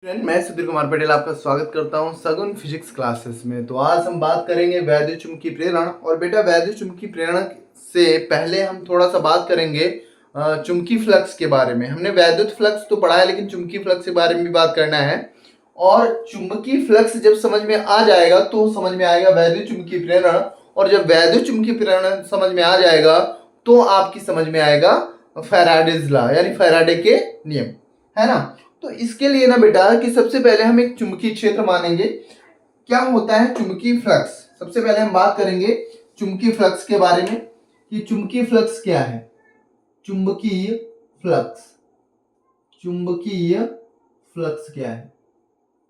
Friend, मैं सुधीर कुमार पटेल आपका स्वागत करता हूं सगुन फिजिक्स क्लासेस में। तो आज हम बात करेंगे वैद्युत चुंबकीय प्रेरण। और बेटा, वैद्युत चुंबकीय प्रेरण से पहले हम थोड़ा सा बात करेंगे चुंबकीय फ्लक्स के बारे में। हमने वैद्युत फ्लक्स तो पढ़ा है, लेकिन चुंबकीय फ्लक्स के बारे में भी बात करना है। और चुंबकीय फ्लक्स जब समझ में आ जाएगा तो समझ में आएगा वैद्युत चुंबकीय प्रेरण। और जब वैद्युत चुंबकीय प्रेरण समझ में आ जाएगा तो आपकी समझ में आएगा फैराडेज लॉ, यानी फैराडे के नियम, है ना। तो इसके लिए ना बेटा कि सबसे पहले हम एक चुंबकीय क्षेत्र मानेंगे। क्या होता है चुंबकीय फ्लक्स? सबसे पहले हम बात करेंगे चुंबकीय फ्लक्स के बारे में कि चुंबकीय फ्लक्स क्या है। चुंबकीय फ्लक्स, चुंबकीय फ्लक्स क्या है?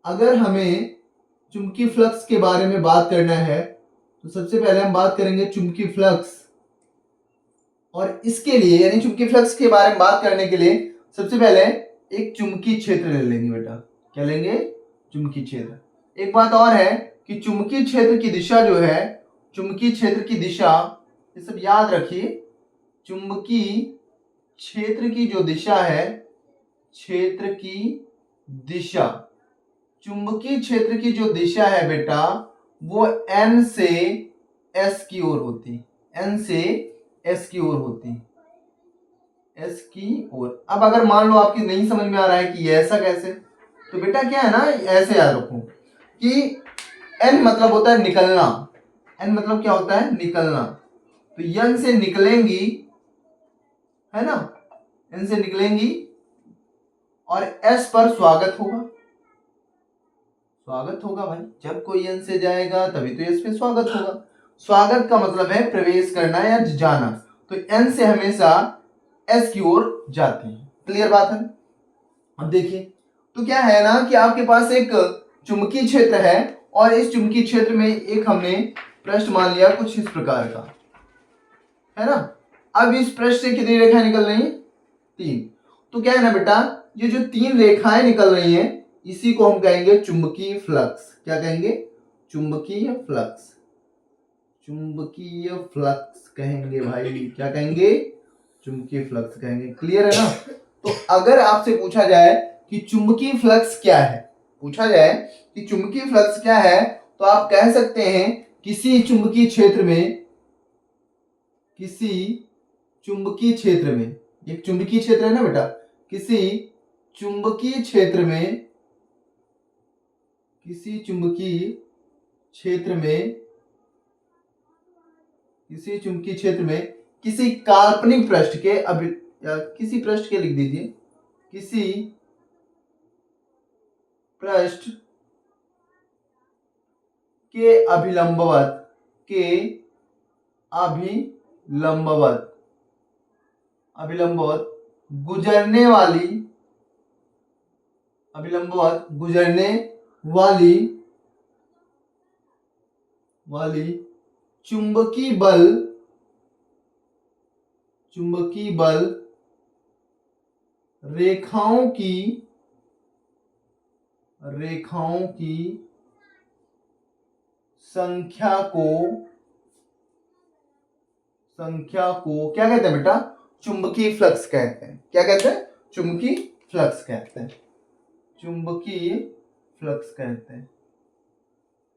अगर हमें चुंबकीय फ्लक्स के बारे में बात करना है तो सबसे पहले हम बात करेंगे चुंबकीय फ्लक्स। और इसके लिए यानी चुंबकीय फ्लक्स के बारे में बात करने के लिए सबसे पहले एक चुंबकीय क्षेत्र ले लेंगे बेटा। क्या लेंगे? चुंबकीय क्षेत्र। एक बात और है कि चुंबकीय क्षेत्र की दिशा जो है, चुंबकीय क्षेत्र की दिशा, ये सब याद रखिए। चुंबकीय क्षेत्र की जो दिशा है, क्षेत्र की दिशा, चुंबकीय क्षेत्र की जो दिशा है बेटा, वो n से s की ओर होती, n से s की ओर होती, s की ओर। अब अगर मान लो आपकी नहीं समझ में आ रहा है कि ये ऐसा कैसे, तो बेटा क्या है ना, ऐसे याद रखो कि n मतलब होता है निकलना। n मतलब क्या होता है? निकलना। तो n से निकलेंगी, है ना, n से निकलेंगी और s पर स्वागत होगा। स्वागत होगा भाई, जब कोई n से जाएगा तभी तो s पे स्वागत होगा। स्वागत का मतलब है प्रवेश करना या जाना। तो n से हमेशा s की ओर जाती है। क्लियर बात है? अब देखिए, तो क्या है ना कि आपके पास एक चुंबकीय क्षेत्र है और इस चुंबकीय क्षेत्र में एक हमने पृष्ठ मान लिया कुछ इस प्रकार का, है ना। अब इस पृष्ठ से कितनी रेखाएं निकल रही हैं? 3। तो क्या है ना बेटा, ये जो 3 रेखाएं निकल रही हैं इसी को हम कहेंगे चुंबकीय फ्लक्स। क्या कहेंगे? चुंबकीय फ्लक्स। चुंबकीय फ्लक्स कहेंगे भाई। क्या कहेंगे? चुंबकीय फ्लक्स कहेंगे। क्लियर है ना? तो अगर आपसे पूछा जाए कि चुंबकीय फ्लक्स क्या है, पूछा जाए कि चुंबकीय फ्लक्स क्या है, तो आप कह सकते हैं किसी चुंबकीय क्षेत्र में, किसी चुंबकीय क्षेत्र में, एक चुंबकीय क्षेत्र है ना बेटा, किसी चुंबकीय क्षेत्र में, किसी चुंबकीय क्षेत्र में, किसी चुंबकीय क्षेत्र में किसी काल्पनिक पृष्ठ के या किसी पृष्ठ के लिख दीजिए, किसी पृष्ठ के अभिलंबवत, के अभिलंबवत, अभिलंबवत गुजरने वाली, अभिलंबवत गुजरने वाली चुंबकीय बल, चुंबकीय बल रेखाओं की संख्या को क्या कहते हैं बेटा? चुंबकीय फ्लक्स कहते हैं। क्या कहते हैं? चुंबकीय फ्लक्स कहते हैं। चुंबकीय फ्लक्स कहते हैं।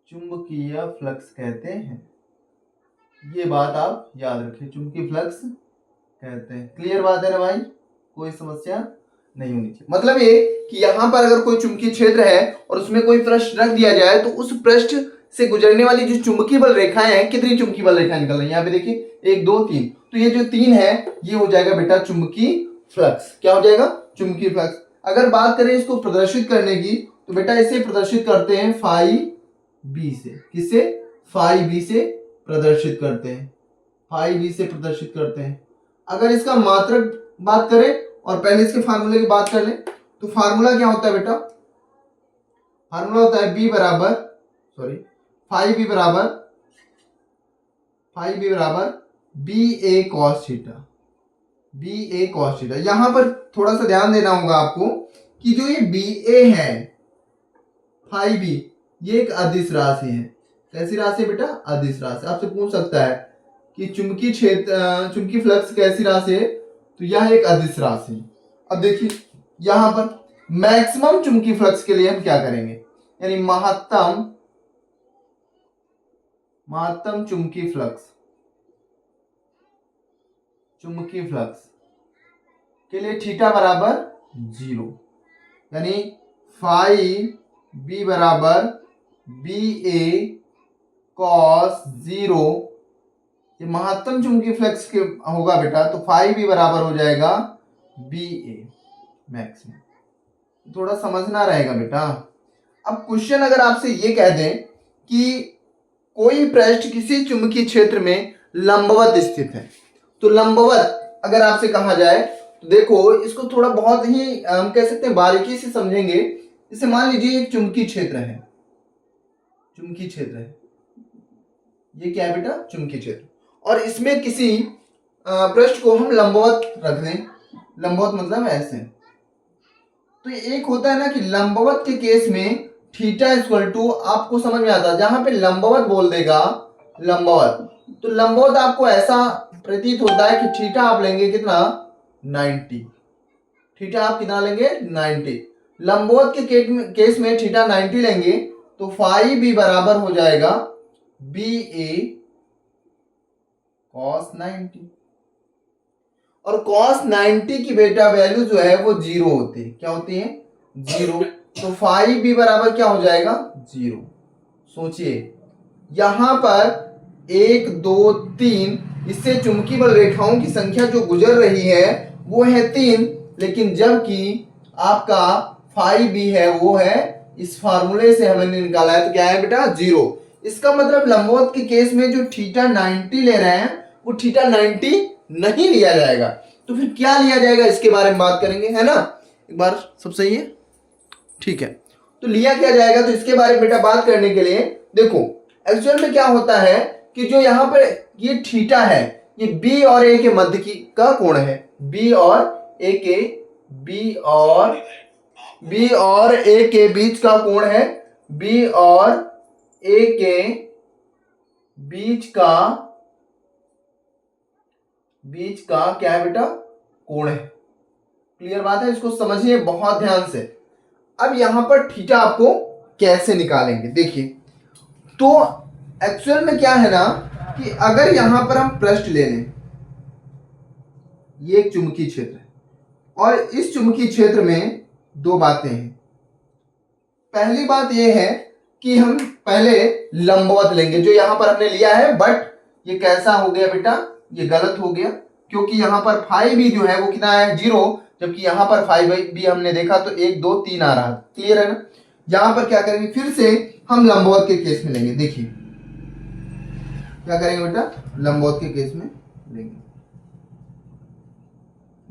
चुंबकीय फ्लक्स कहते हैं। ये बात आप याद रखिए, चुंबकीय फ्लक्स कहते हैं। क्लियर बात है ना भाई? कोई समस्या नहीं होनी चाहिए। मतलब ये कि यहां पर अगर कोई चुंबकीय क्षेत्र है और उसमें कोई पृष्ठ रख दिया जाए तो उस पृष्ठ से गुजरने वाली जो चुंबकीय बल रेखाएं हैं, कितनी चुंबकीय बल रेखाएं निकल रही हैं? यहाँ पे देखिए 1 2 3। तो ये जो 3 है ये हो जाएगा बेटा चुंबकीय फ्लक्स। क्या हो जाएगा? चुंबकीय फ्लक्स। अगर बात करें इसको प्रदर्शित करने की तो बेटा इसे प्रदर्शित करते हैं फाई बी से। किससे? फाई बी से प्रदर्शित करते हैं। फाई बी से प्रदर्शित करते हैं। अगर इसका मात्रक बात करें और पहले इसके फार्मूले की बात कर लें तो फार्मूला क्या होता है बेटा? फार्मूला होता है बी बराबर, सॉरी, फाई बी बराबर बी ए कॉस थीटा। बी ए कॉस थीटा। यहां पर थोड़ा सा ध्यान देना होगा आपको कि जो ये बी ए है, फाई बी, ये एक अदिश राशि है। कैसी राशि है बेटा? अदिश राशि। आपसे पूछ सकता है कि चुंबकीय क्षेत्र, चुंबकीय फ्लक्स कैसी राशि है, तो यह एक अदिश राशि है। अब देखिए यहां पर मैक्सिमम चुंबकीय फ्लक्स के लिए हम क्या करेंगे, यानी महत्तम चुंबकीय फ्लक्स के लिए थीटा बराबर 0, यानी फाई बी बराबर बी ए कॉस 0। ये महत्तम चुंबकीय फ्लक्स के होगा बेटा, तो फाई बी बराबर हो जाएगा बी ए मैक्सिमम। थोड़ा समझना रहेगा बेटा। अब क्वेश्चन अगर आपसे ये कह दें कि कोई पृष्ठ किसी चुंबकीय क्षेत्र में लंबवत स्थित है, तो लंबवत अगर आपसे कहा जाए तो देखो इसको थोड़ा बहुत ही हम कह सकते हैं बारीकी से समझेंगे। इसे मान लीजिए एक चुंबकीय क्षेत्र है, ये क्या है बेटा, चुंबकीय क्षेत्र, और इसमें किसी पृष्ठ को हम लंबवत रख दें। लंबवत मतलब ऐसे, तो एक होता है ना कि लंबवत के केस में थीटा इक्वल टू, आपको समझ में आता है जहां पे लंबवत बोल देगा लंबवत, तो लंबवत आपको ऐसा प्रतीत होता है कि थीटा आप लेंगे कितना 90, थीटा आप कितना लेंगे 90। लंबवत के केस में थीटा 90 लेंगे तो फाई बी बराबर हो जाएगा बी ए कॉस 90, और कॉस 90 की बेटा वैल्यू जो है वो 0 होती है। क्या होती है 0, तो फाई बी बराबर क्या हो जाएगा 0। सोचिए यहां पर 1 2 3, इससे चुंबकीय बल रेखाओं की संख्या जो गुजर रही है वो है 3, लेकिन जबकि आपका फाई बी है वो है, इस फार्मूले से हमने निकाला है, तो क्या है बेटा 0। इसका मतलब लंबवत के केस में जो थीटा 90 ले रहे हैं वो थीटा 90 नहीं लिया जाएगा, तो फिर क्या लिया जाएगा इसके बारे में बात करेंगे, है ना। एक बार सब सही है, ठीक है। तो लिया क्या जाएगा, तो इसके बारे में बेटा बात करने के लिए देखो एक्चुअल में क्या होता है कि जो यहाँ पर ये थीटा है, ये बी और ए के मध्य की का कोण है, बी और ए के बीच का कोण है, बी और ए के बीच का क्या है बेटा, कोण है। क्लियर बात है, इसको समझिए बहुत ध्यान से। अब यहां पर थीटा आपको कैसे निकालेंगे, देखिए तो एक्चुअल में क्या है ना कि अगर यहां पर हम पृष्ठ ले लें, ये एक चुंबकीय क्षेत्र है और इस चुंबकीय क्षेत्र में दो बातें हैं। पहली बात यह है कि हम पहले लंबवत लेंगे, जो यहां पर हमने लिया है, बट ये कैसा हो गया बेटा, ये गलत हो गया, क्योंकि यहां पर फाई बी जो है वो कितना है 0, जबकि यहां पर फाई बी हमने देखा तो 1 2 3 आ रहा है। क्लियर है ना। यहां पर क्या करेंगे, फिर से हम लंबवत के केस में लेंगे। देखिए क्या करेंगे बेटा, लंबवत के केस में लेंगे।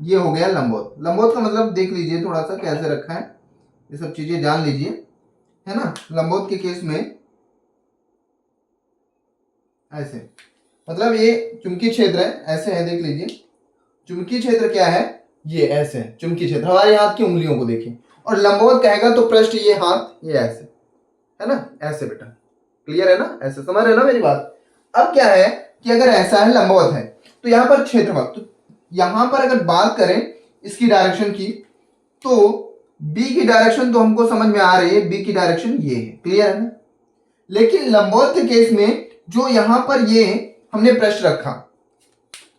ये हो गया लंबवत। लंबवत का मतलब देख लीजिए थोड़ा सा कैसे रखा है, ये सब चीजें जान लीजिए, है ना। लंबवत के केस में ऐसे, मतलब ये चुंबकीय क्षेत्र है, ऐसे है, देख लीजिए चुंबकीय क्षेत्र क्या है, ये ऐसे है चुंबकीय क्षेत्र, हमारे हाथ की उंगलियों को देखिए, और लंबवत कहेगा तो पृष्ठ ये हाथ ये ऐसे, है ना, ऐसे बेटा। क्लियर है ना, ऐसे समझ रहे ना मेरी बात। अब क्या है कि अगर ऐसा है लंबवत है तो यहां पर क्षेत्रफल, तो यहां पर अगर बात करें इसकी डायरेक्शन की, तो बी की डायरेक्शन तो हमको समझ में आ रही है, बी की डायरेक्शन ये है। क्लियर है ना। लेकिन लंबवत के केस में जो यहां पर ये हमने पृष्ठ रखा,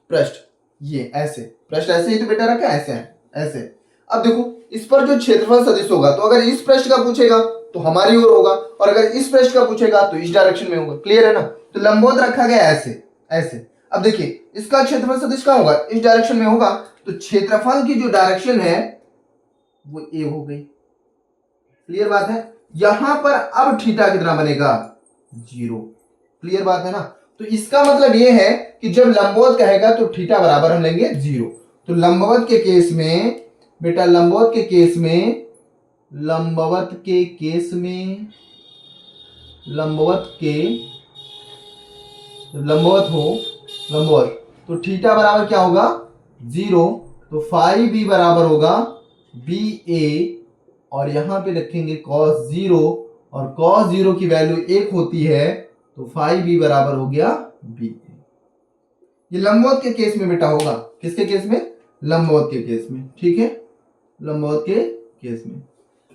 पृष्ठ ये ऐसे, पृष्ठ ऐसे ही तो बेटा रखा ऐसे है, ऐसे। अब देखो इस पर जो क्षेत्रफल सदिश होगा, तो अगर इस पृष्ठ का पूछेगा तो हमारी ओर होगा, और अगर इस पृष्ठ का पूछेगा तो इस डायरेक्शन में होगा। क्लियर है ना। तो लंबवत रखा गया ऐसे ऐसे। अब देखिए इसका क्षेत्रफल सदिश कहां होगा, इस डायरेक्शन में होगा, तो क्षेत्रफल की जो डायरेक्शन है वो ए हो गई। क्लियर बात है। यहां पर अब थीटा कितना बनेगा 0। क्लियर बात है ना। तो इसका मतलब ये है कि जब लंबवत कहेगा तो थीटा बराबर हम लेंगे 0। तो लंबवत के केस में बेटा, लंबवत के केस में तो थीटा बराबर क्या होगा 0, तो फाई बी बराबर होगा बी ए, और यहां पे रखेंगे cos 0, और cos 0 की वैल्यू 1 होती है, तो फाई बी बराबर हो गया बी ए। ये लंबवत के केस में बेटा होगा, किसके केस में, लंबवत के केस में। ठीक है, लंबवत के केस में।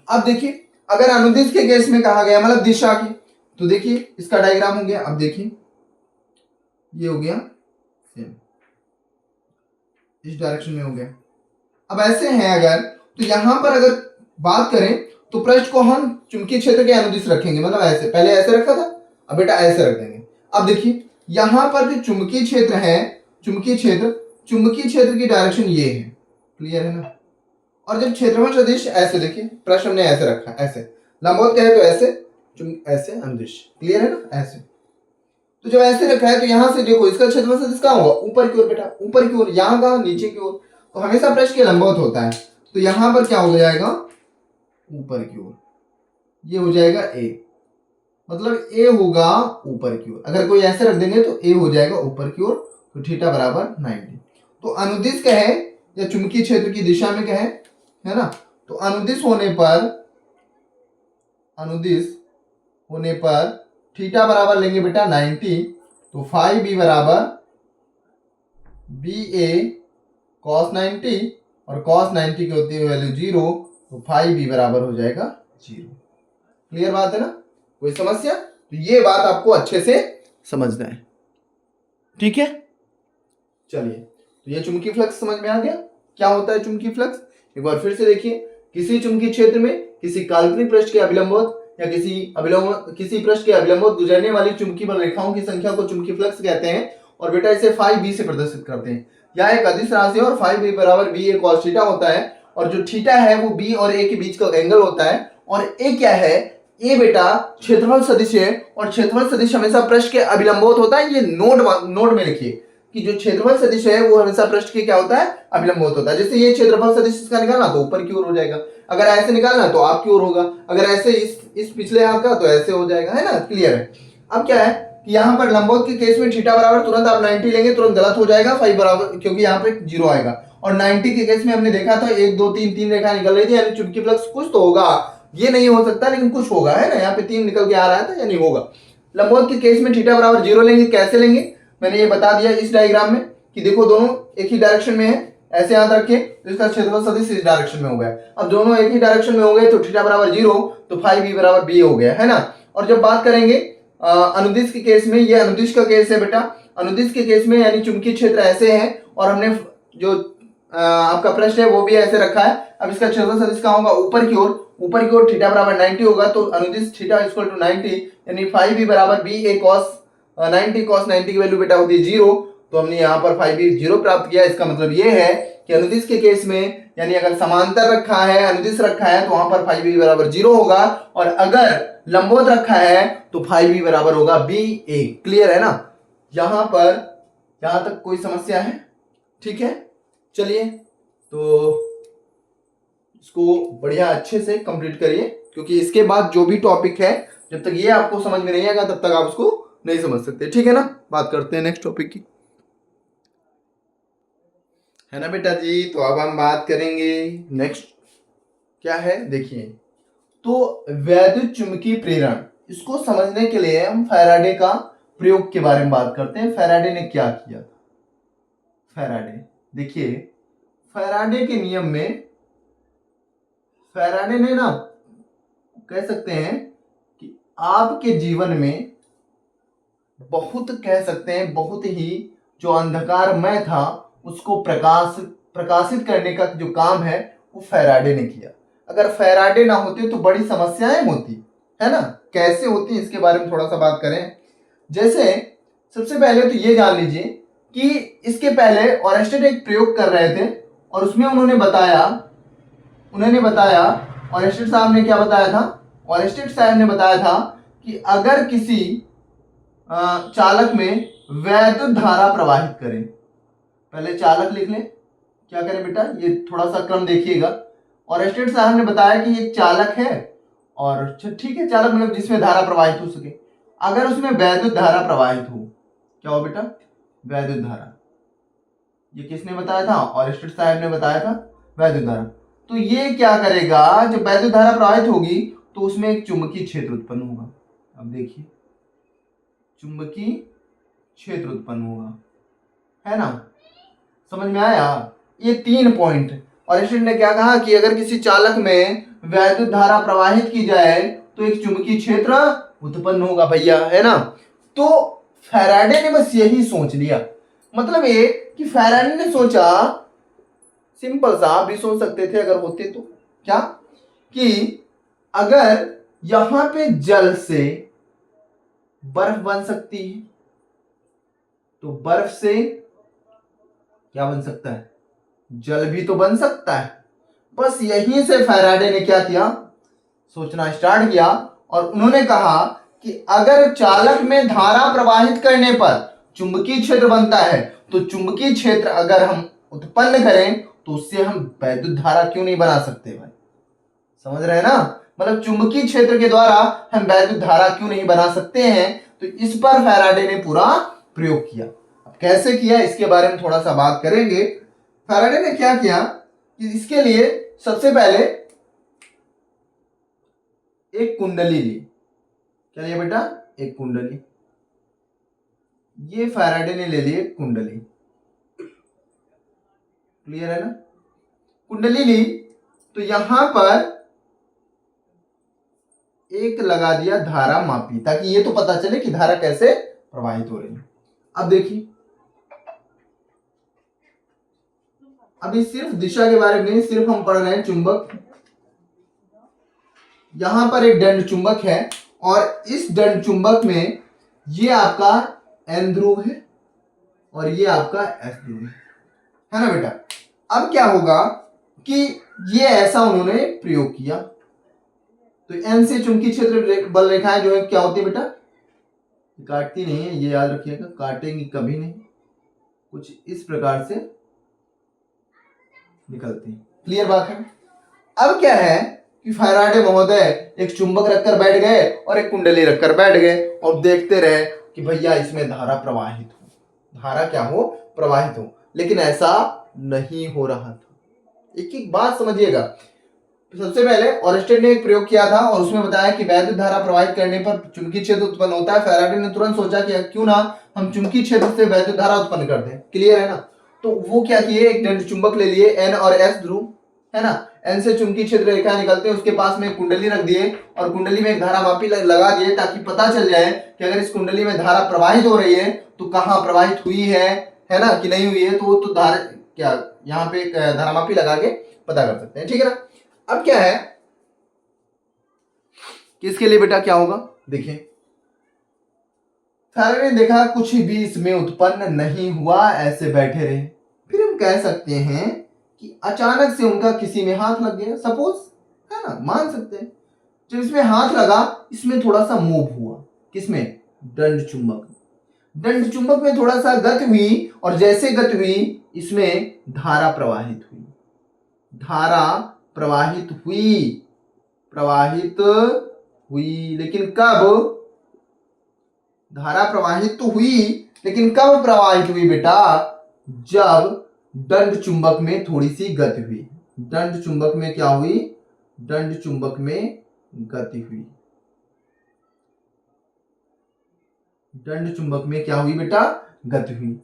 अब देखिए अगर अनुदिश के केस में कहा गया मतलब दिशा की, तो देखिए इसका डायग्राम हो गया। अब देखिए ये हो गया सेम, इस डायरेक्शन में हो गया। अब ऐसे हैं अगर, तो यहां पर अगर बात करें तो पृष्ठ को हम चुंबकीय क्षेत्र के अनुदिश रखेंगे, मतलब ऐसे, पहले ऐसे रखा था, अब बेटा ऐसे रख देंगे। अब देखिए यहां पर जो चुंबकीय क्षेत्र है, चुंबकीय क्षेत्र की डायरेक्शन ये है, क्लियर है ना। और जब क्षेत्रफल सदिश ऐसे, देखिए प्रश्न हमने ऐसे रखा, ऐसे लंबवत कहे तो ऐसे, ऐसे अनुदिश, क्लियर है ना, ऐसे। तो जब ऐसे रखा है तो यहां से देखो इसका क्षेत्रफल सदिश कहां होगा, ऊपर की ओर बेटा, ऊपर की ओर, यहां कहां, नीचे की ओर। तो हमेशा पृष्ठ के लंबवत होता है, तो यहां पर क्या हो जाएगा, ऊपर की ओर, ये हो जाएगा ए, मतलब ए होगा ऊपर की ओर। अगर कोई ऐसे रख देंगे तो ए हो जाएगा ऊपर की ओर, तो थीटा बराबर 90। तो अनुदिश कहे या चुंबकीय क्षेत्र की दिशा में कहे, है ना, तो अनुदिश होने पर थीटा बराबर लेंगे बेटा 90, तो फाइव बी बराबर बी ए कॉस 90, और कॉस 90 की होती है वैल्यू 0, तो फाइव बी बराबर हो जाएगा 0। क्लियर बात है ना, कोई समस्या? तो ये बात आपको अच्छे से समझना है, ठीक है। चलिए, तो ये चुंबकीय फ्लक्स समझ में आ गया, क्या होता है चुंबकीय फ्लक्स। एक बार फिर से देखिए, किसी चुंबकीय क्षेत्र में किसी काल्पनिक पृष्ठ के अभिलंबवत या किसी पृष्ठ के अभिलंबवत गुजरने वाली चुंबकीय बल रेखाओं की संख्या को चुंबकीय फ्लक्स कहते हैं। और बेटा इसे फाइव बी से प्रदर्शित करते हैं। यह एक अदिश राशि है और फाइव बी बराबर बी ए कॉस थीटा होता है, और जो थीटा है वो बी और ए के बीच का एंगल होता है। और ए क्या है, ए बेटा क्षेत्रफल सदिश है, और क्षेत्रफल सदिश हमेशा पृष्ठ के अभिलंबवत होता है। ये नोट में लिखिए कि जो क्षेत्रफल सदिश है वो हमेशा पृष्ठ के क्या होता है, अभिलंबवत होता है। जैसे ये क्षेत्रफल सदिश इसका निकालना तो ऊपर की ओर हो जाएगा, अगर ऐसे निकालना तो आपकी ओर होगा, अगर ऐसे इस पिछले हाथ का तो ऐसे हो जाएगा, है ना, क्लियर है। अब क्या है कि यहाँ पर लंबवत के केस में थीटा बराबर तुरंत आप 90 लेंगे, तुरंत गलत हो जाएगा, फाइव बराबर, क्योंकि यहाँ पे 0 आएगा। और 90 के केस में हमने देखा था 1 2 3 3 रेखा निकल रही थी, यानी चुंबकीय फ्लक्स कुछ तो होगा, ये नहीं हो सकता लेकिन कुछ होगा, है ना, यहाँ पे 3 निकल के आ रहा था, यानी होगा। लंबवत के केस में थीटा बराबर 0 लेंगे, कैसे लेंगे मैंने ये बता दिया इस डायग्राम में, कि देखो दोनों एक ही डायरेक्शन में है, ऐसे याद रखिए, तो इसका क्षेत्रफल सदिश इस डायरेक्शन में हो गया। अब दोनों एक ही डायरेक्शन में हो गए तो थीटा बराबर 0, तो फाइव बी बराबर बी हो गया, है ना। और जब बात करेंगे अनुदिश के केस में, ये अनुदिश का केस है बेटा, अनुदिश के केस में यानी चुंबकीय क्षेत्र ऐसे है, और हमने जो आपका प्रश्न है वो भी ऐसे रखा है। अब इसका क्षेत्रफल सदिश कहां होगा, ऊपर की ओर थीटा बराबर 90 होगा, तो अनुदिश थीटा इक्वल टू 90, यानी फाइव बी बराबर बी ए कॉस 90, कॉस 90 की वैल्यू बेटा होती है 0, तो हमने यहाँ पर फाइव बी 0 प्राप्त किया। इसका मतलब ये है कि अनुदिश के केस में, यानी अगर समांतर रखा है, अनुदिश रखा है, तो वहां पर फाइव बी बराबर 0 होगा, और अगर लंबवत रखा है तो फाइव बी बराबर होगा बी ए। क्लियर है ना, यहां पर, यहां तक कोई समस्या है? ठीक है, चलिए तो इसको बढ़िया अच्छे से कंप्लीट करिए, क्योंकि इसके बाद जो भी टॉपिक है, जब तक ये आपको समझ में नहीं आएगा तब तक आप उसको नहीं समझ सकते, ठीक है ना। बात करते हैं नेक्स्ट टॉपिक की, है ना बेटा जी। तो अब हम बात करेंगे नेक्स्ट क्या है, देखिए, तो वैद्युत चुंबकीय प्रेरण, इसको समझने के लिए हम फैराडे का प्रयोग के बारे में बात करते हैं। फैराडे ने क्या किया था, फैराडे, देखिए फैराडे के नियम में, फैराडे ने ना, कह सकते हैं कि आपके जीवन में बहुत, कह सकते हैं बहुत ही, जो अंधकारमय था उसको प्रकाशित करने का जो काम है वो फैराडे ने किया। अगर फैराडे ना होते तो बड़ी समस्याएं होती, है ना। कैसे होती इसके बारे में थोड़ा सा बात करें। जैसे सबसे पहले तो ये जान लीजिए कि इसके पहले ऑरेस्टेड एक प्रयोग कर रहे थे, और उसमें उन्होंने बताया, ऑरेस्टेड साहब ने क्या बताया था, ऑरेस्टेड साहब ने बताया था कि अगर किसी चालक में वैद्युत धारा प्रवाहित करें, पहले चालक लिख लें, क्या करें बेटा, ये थोड़ा सा क्रम देखिएगा। ऑरेस्टेड साहब ने बताया कि एक चालक है, और ठीक है, चालक मतलब जिसमें धारा प्रवाहित हो सके, अगर उसमें वैद्युत धारा प्रवाहित हो, क्या हो बेटा, वैद्युत धारा। ये किसने बताया था, ऑरेस्टेड साहब ने बताया था, वैद्युत धारा। तो ये क्या करेगा, जब वैद्युत धारा प्रवाहित होगी तो उसमें एक चुंबकीय क्षेत्र उत्पन्न होगा। अब देखिए, चुंबकीय क्षेत्र उत्पन्न होगा, है ना, समझ में आया। ये 3 पॉइंट, और ने क्या कहा कि अगर किसी चालक में वैद्युत धारा प्रवाहित की जाए तो एक चुंबकीय क्षेत्र उत्पन्न होगा भैया, है ना। तो फैराडे ने बस यही सोच लिया, मतलब ये कि फैराडे ने सोचा, सिंपल सा आप भी सोच सकते थे अगर होते तो, क्या कि अगर यहां पे जल से बर्फ बन सकती है तो बर्फ से क्या बन सकता है, जल भी तो बन सकता है। बस यहीं से फैराडे ने क्या किया, सोचना स्टार्ट किया और उन्होंने कहा कि अगर चालक में धारा प्रवाहित करने पर चुंबकीय क्षेत्र बनता है तो चुंबकीय क्षेत्र अगर हम उत्पन्न करें तो उससे हम वैद्युत धारा क्यों नहीं बना सकते भाई, समझ रहे हैं ना। मतलब चुंबकीय क्षेत्र के द्वारा हम वैद्युत धारा क्यों नहीं बना सकते हैं। तो इस पर फैराडे ने पूरा प्रयोग किया। अब कैसे किया इसके बारे में थोड़ा सा बात करेंगे। फैराडे ने क्या किया कि इसके लिए सबसे पहले एक कुंडली ली। क्या लिया बेटा, एक कुंडली। ये फैराडे ने ले ली एक कुंडली, क्लियर है ना। कुंडली ली तो यहां पर एक लगा दिया धारा मापी, ताकि ये तो पता चले कि धारा कैसे प्रवाहित हो रही है। अब देखिए, अभी सिर्फ दिशा के बारे में नहीं, सिर्फ हम पढ़ रहे हैं चुंबक। यहां पर एक दंड चुंबक है और इस दंड चुंबक में ये आपका N ध्रुव है और ये आपका S ध्रुव है ना बेटा। अब क्या होगा कि ये ऐसा उन्होंने प्रयोग किया तो N से चुंबकीय क्षेत्र बल रेखाएं जो है क्या होती है बेटा, काटती नहीं है, ये याद रखिएगा, काटेंगी कभी नहीं, कुछ इस प्रकार से निकलती है। क्लियर बात है। अब क्या है कि फैराडे महोदय एक चुंबक रखकर बैठ गए और एक कुंडली रखकर बैठ गए और देखते रहे कि भैया इसमें धारा प्रवाहित हो, धारा क्या हो, प्रवाहित हो। लेकिन ऐसा नहीं हो रहा था। एक एक बात समझिएगा। सबसे पहले ऑरेस्टेड ने एक प्रयोग किया था और उसमें बताया कि वैद्युत धारा प्रवाहित करने पर चुंबकीय क्षेत्र उत्पन्न होता है। फैराडे ने तुरंत सोचा कि क्यों ना हम चुंबकीय क्षेत्र से वैद्युत धारा उत्पन्न कर दें। क्लियर है ना। तो वो क्या किए, एक दंड चुंबक ले लिए N और S ध्रुव, है ना। N से चुंबकीय क्षेत्र रेखा निकलते हैं, उसके पास में कुंडली रख दिए और कुंडली में एक धारा मापी लगा दिए ताकि पता चल जाए कि अगर इस कुंडली में धारा प्रवाहित हो रही है तो कहाँ प्रवाहित हुई है ना, कि नहीं हुई है। तो धारा क्या, यहाँ पे धारा मापी लगा के पता कर सकते हैं, ठीक है ना। अब क्या है कि इसके लिए बेटा क्या होगा, देखिए फैराडे ने देखा कुछ भी इसमें उत्पन्न नहीं हुआ, ऐसे बैठे रहे। फिर हम कह सकते हैं कि अचानक से उनका किसी में हाथ लग गया, सपोज, है ना, मान सकते हैं। जब इसमें हाथ लगा, इसमें थोड़ा सा मूव हुआ, किसमें, दंड चुंबक। दंड चुंबक में थोड़ा सा गति हुई और जैसे गति हुई इसमें धारा प्रवाहित हुई, धारा प्रवाहित हुई। लेकिन कब, धारा प्रवाहित तो हुई लेकिन कब प्रवाहित हुई बेटा, जब दंड चुंबक में थोड़ी सी गति हुई। दंड चुंबक में क्या हुई, दंड चुंबक में गति हुई। दंड चुंबक में क्या हुई बेटा, गति हुई।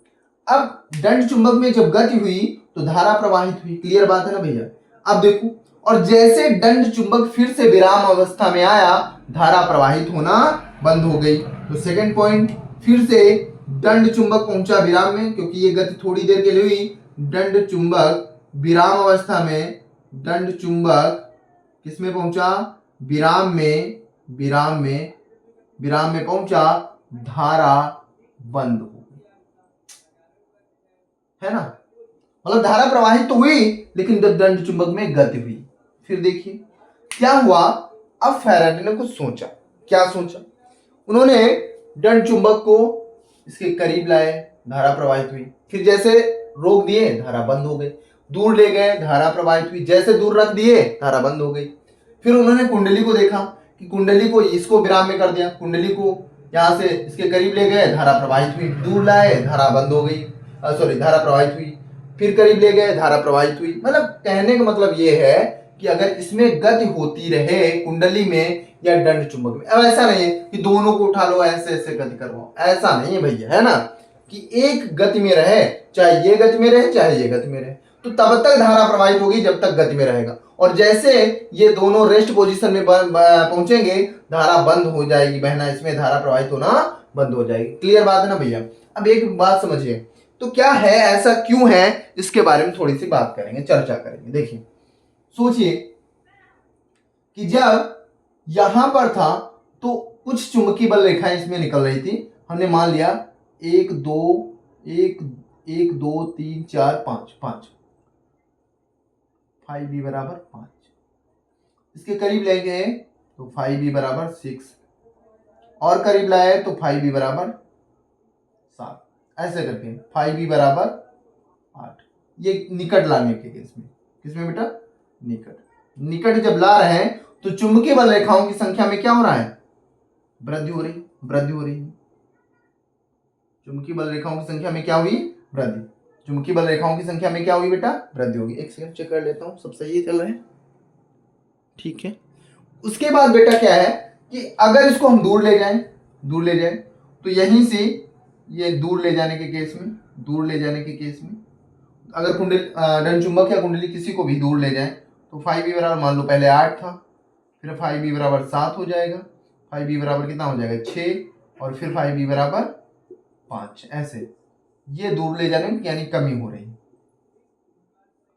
अब दंड चुंबक में जब गति हुई तो धारा प्रवाहित हुई। क्लियर बात है ना भैया। अब देखो, और जैसे दंड चुंबक फिर से विराम अवस्था में आया, धारा प्रवाहित होना बंद हो गई। तो सेकंड पॉइंट, फिर से दंड चुंबक पहुंचा विराम में, क्योंकि ये गति थोड़ी देर के लिए हुई। दंड चुंबक विराम अवस्था में, दंड चुंबक किसमें पहुंचा, विराम में पहुंचा, धारा बंद हो गई, है ना। मतलब धारा प्रवाहित तो हुई लेकिन जब दंड चुंबक में गति हुई। फिर देखिए क्या हुआ। अब फैराडे ने कुछ सोचा। क्या सोचा, उन्होंने दंड चुंबक को इसके करीब लाए, धारा प्रवाहित हुई। फिर जैसे रोक दिए, धारा बंद हो गई। दूर ले गए, धारा प्रवाहित हुई। जैसे दूर रख दिए, धारा बंद हो गई। फिर उन्होंने कुंडली को देखा कि कुंडली को इसको विराम में कर दिया, कुंडली को यहां से इसके करीब ले गए, धारा प्रवाहित हुई। दूर लाए, धारा बंद हो गई, धारा प्रवाहित हुई। फिर करीब ले गए, धारा प्रवाहित हुई। मतलब कहने का मतलब ये है कि अगर इसमें गति होती रहे कुंडली में या दंड चुंबक में, अब ऐसा नहीं है कि दोनों को उठा लो ऐसे ऐसे गति करवाओ, ऐसा नहीं है भैया, है ना, कि एक गति में रहे, चाहे ये गति में रहे चाहे ये गति में रहे, तो तब तक धारा प्रवाहित होगी जब तक गति में रहेगा। और जैसे ये दोनों रेस्ट पोजीशन में पहुंचेंगे, धारा बंद हो जाएगी बहना, इसमें धारा प्रवाहित होना बंद हो जाएगी। क्लियर बात है ना भैया। अब एक बात समझिए, तो क्या है, ऐसा क्यों है, इसके बारे में थोड़ी सी बात करेंगे, चर्चा करेंगे। देखिए, सोचिए कि जब यहां पर था तो कुछ चुंबकीय बल रेखाएं इसमें निकल रही थी। हमने मान लिया एक दो, एक एक दो तीन चार पांच, पांच, फाइव बी बराबर 5। इसके करीब ले गए तो फाइव बी बराबर 6, और करीब लाए तो फाइव बी बराबर 7, ऐसे करके फाइव बी बराबर 8। ये निकट लाने के केस में, किसमें बेटा, निकट। निकट जब ला रहे हैं तो चुंबकीय बल रेखाओं की संख्या में क्या हो रहा है, वृद्धि हो रही, वृद्धि हो रही। चुंबकीय बल रेखाओं की संख्या में क्या हुई, वृद्धि। चुंबकीय बल रेखाओं की संख्या में क्या होगी बेटा, वृद्धि होगी। एक सेकंड चेक कर लेता हूं, सब सही चल रहा है, ठीक है। उसके बाद बेटा क्या है कि अगर इसको हम दूर ले जाएं, दूर ले जाएं, तो यहीं से ये दूर ले जाने के केस में, दूर ले जाने के केस में अगर कुंडली धन चुंबक या कुंडली किसी को भी दूर ले जाए तो फाइव बी बराबर, मान लो पहले 8 था, फिर फाइव बी बराबर 7 हो जाएगा, फाइव बी बराबर कितना हो जाएगा 6, और फिर फाइव बी बराबर 5, ऐसे ये दूर ले जाने में यानी कमी हो रही।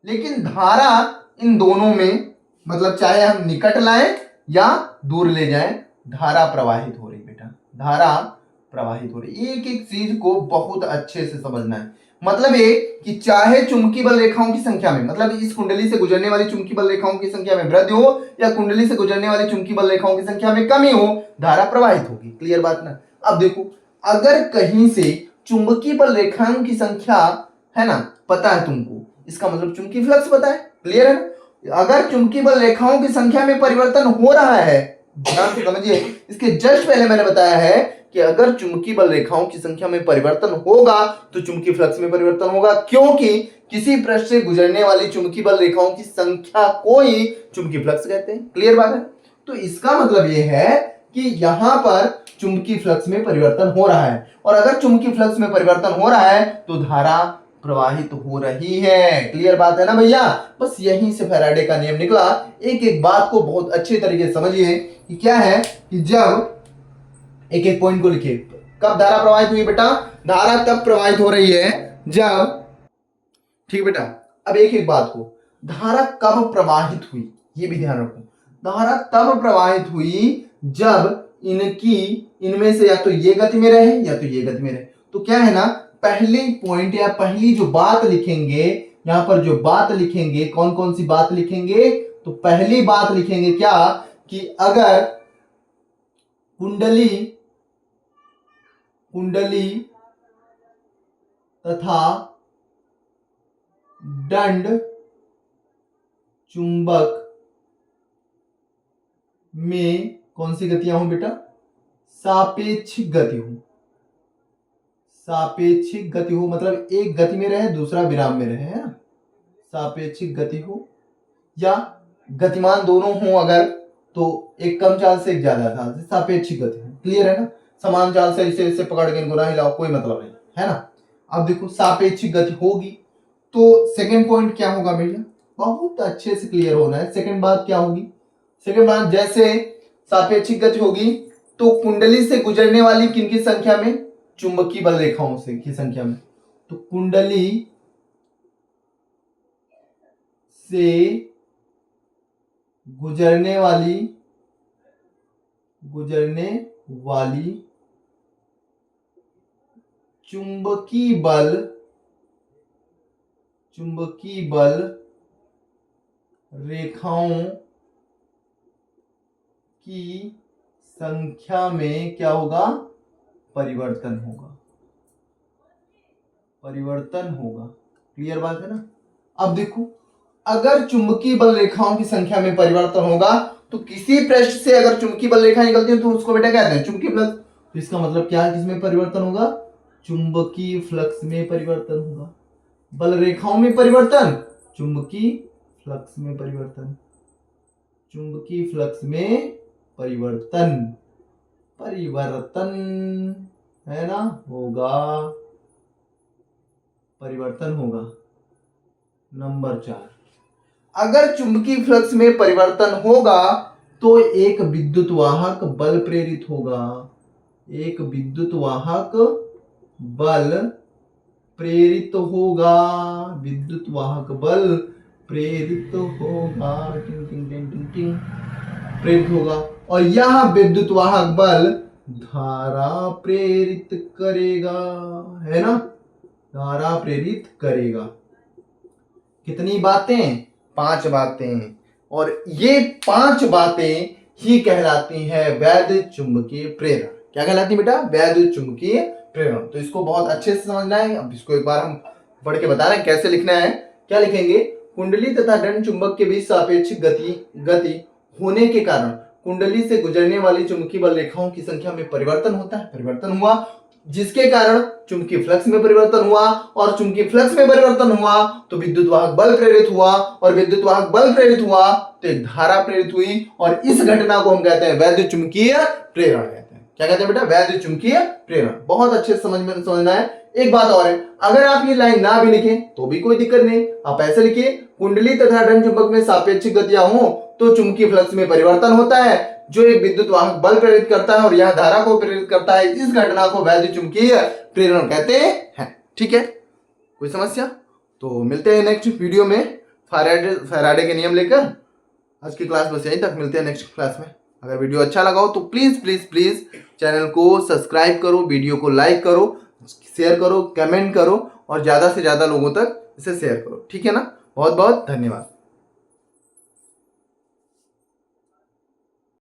लेकिन धारा इन दोनों में, मतलब चाहे हम निकट लाएं या दूर ले जाएं, धारा प्रवाहित हो रही बेटा, धारा प्रवाहित हो रही। एक एक चीज को बहुत अच्छे से समझना है। मतलब ये कि चाहे चुंबकीय बल रेखाओं की संख्या में, मतलब इस कुंडली से गुजरने वाली चुंबकीय बल रेखाओं की संख्या में वृद्धि हो या कुंडली से गुजरने वाली चुंबकीय बल रेखाओं की संख्या में कमी हो, धारा प्रवाहित होगी। क्लियर बात ना। अब देखो, अगर कहीं से चुंबकीय बल रेखाओं की संख्या है ना पता है तुमको, इसका मतलब चुंबकीय फ्लक्स पता है। क्लियर है। अगर चुंबकीय बल रेखाओं की संख्या में परिवर्तन हो रहा है, ध्यान से समझिए, इसके जस्ट पहले मैंने बताया है कि अगर चुंबकीय बल रेखाओं की संख्या में परिवर्तन होगा तो चुंबकीय फ्लक्स में परिवर्तन होगा, क्योंकि किसी पृष्ठ से गुजरने वाली चुंबकीय बल रेखाओं की संख्या को ही चुंबकीय फ्लक्स कहते हैं। क्लियर बात है। तो इसका मतलब यह है कि यहां पर चुंबकीय फ्लक्स में परिवर्तन हो रहा है, और अगर चुंबकीय फ्लक्स में परिवर्तन हो रहा है तो धारा प्रवाहित हो रही है। क्लियर बात है ना भैया। बस यहीं से फैराडे का नियम निकला। एक एक बात को बहुत अच्छे तरीके से समझिए कि क्या है कि जब एक एक पॉइंट को लिखिए, कब धारा प्रवाहित हुई बेटा, धारा तब प्रवाहित हो रही है जब, ठीक बेटा। अब एक एक बात को, धारा कब प्रवाहित हुई ये भी ध्यान रखो। धारा तब प्रवाहित हुई जब इनमें से या तो ये गति में रहे या तो ये गति में रहे। तो क्या है ना, पहली पॉइंट या पहली जो बात लिखेंगे, यहां पर जो बात लिखेंगे, कौन कौन सी बात लिखेंगे, तो पहली बात लिखेंगे क्या कि अगर कुंडली कुंडली तथा दंड चुंबक में कौन सी गतियां हो बेटा, सापेक्षिक गति हो। सापेक्षिक गति हो मतलब एक गति में रहे दूसरा विराम में रहे, है ना, सापेक्षिक गति हो, या गतिमान दोनों हो अगर, तो एक कम चाल से एक ज्यादा चाल से सापेक्षिक गति हो। क्लियर है ना। समान चाल से इसे इसे पकड़ के इनको ना हिलाओ, कोई मतलब नहीं है ना। अब देखो सापेक्षिक गति होगी तो सेकंड पॉइंट क्या होगा भैया, बहुत अच्छे से क्लियर होना है। सेकंड बात क्या होगी, सेकंड बात, जैसे सापेक्षिक गति होगी तो कुंडली से गुजरने वाली किनकी संख्या में, चुंबकीय बल रेखाओं से की संख्या में। तो कुंडली से गुजरने वाली चुंबकीय बल रेखाओं की संख्या में क्या होगा, परिवर्तन होगा, परिवर्तन होगा। क्लियर बात है ना। अब देखो, अगर चुंबकीय बल रेखाओं की संख्या में परिवर्तन होगा तो किसी पृष्ठ से अगर चुंबकीय बल रेखा निकलती है तो उसको बेटा कहते हैं चुंबकीय फ्लक्स। तो इसका मतलब क्या है, किसमें परिवर्तन होगा, चुंबकीय फ्लक्स में परिवर्तन होगा। बल रेखाओं में परिवर्तन, चुंबकीय फ्लक्स में परिवर्तन, चुंबकीय फ्लक्स में परिवर्तन, परिवर्तन है ना, होगा, परिवर्तन होगा। नंबर 4, अगर चुंबकीय फ्लक्स में परिवर्तन होगा तो एक विद्युत वाहक बल प्रेरित होगा, एक विद्युत वाहक बल प्रेरित होगा, विद्युत वाहक बल प्रेरित होगा, टिंग टिंग टिंग टिंग टिंग, प्रेरित होगा। और यह विद्युत वाहक बल धारा प्रेरित करेगा, है ना, धारा प्रेरित करेगा। कितनी बातें? 5 बातें। और ये 5 बातें ही कहलाती है वैद्युत चुंबकीय प्रेरण। क्या कहलाती है बेटा? वैद्युत चुंबकीय प्रेरण। तो इसको बहुत अच्छे से समझना है। अब इसको एक बार हम पढ़ के बता रहे हैं कैसे लिखना है। क्या लिखेंगे? कुंडली तथा दंड चुंबक के बीच सापेक्षिक गति होने के कारण कुंडली से गुजरने वाली चुंबकीय बल रेखाओं की संख्या में परिवर्तन होता है। परिवर्तन हुआ जिसके कारण चुंबकीय फ्लक्स में परिवर्तन हुआ, और चुंबकीय फ्लक्स में परिवर्तन हुआ तो विद्युत वाहक बल प्रेरित हुआ, और विद्युत वाहक बल प्रेरित हुआ तो एक धारा प्रेरित हुई, और इस घटना को हम कहते हैं वैद्युत चुंबकीय प्रेरण कहते हैं। क्या कहते हैं बेटा? वैद्युत चुंबकीय प्रेरण। बहुत अच्छे से समझना है। एक बात और है, अगर आप ये लाइन ना भी लिखें तो भी कोई दिक्कत नहीं, आप ऐसे लिखिए, कुंडली तथा दंड चुंबक में सापेक्षिक गतियां हो तो चुंबकीय फ्लक्स में परिवर्तन होता है जो एक विद्युत वाहक बल प्रेरित करता है और यह धारा को प्रेरित करता है। इस घटना को वैद्युत चुंबकीय प्रेरण कहते हैं। ठीक है, कोई समस्या? तो मिलते हैं नेक्स्ट वीडियो में फैराडे के नियम लेकर। आज की क्लास बस यहीं तक, मिलते हैं नेक्स्ट क्लास में। अगर वीडियो अच्छा लगा हो तो प्लीज प्लीज प्लीज चैनल को सब्सक्राइब करो, वीडियो को लाइक करो, शेयर करो, कमेंट करो और ज्यादा से ज्यादा लोगों तक इसे शेयर करो। ठीक है ना? बहुत बहुत धन्यवाद।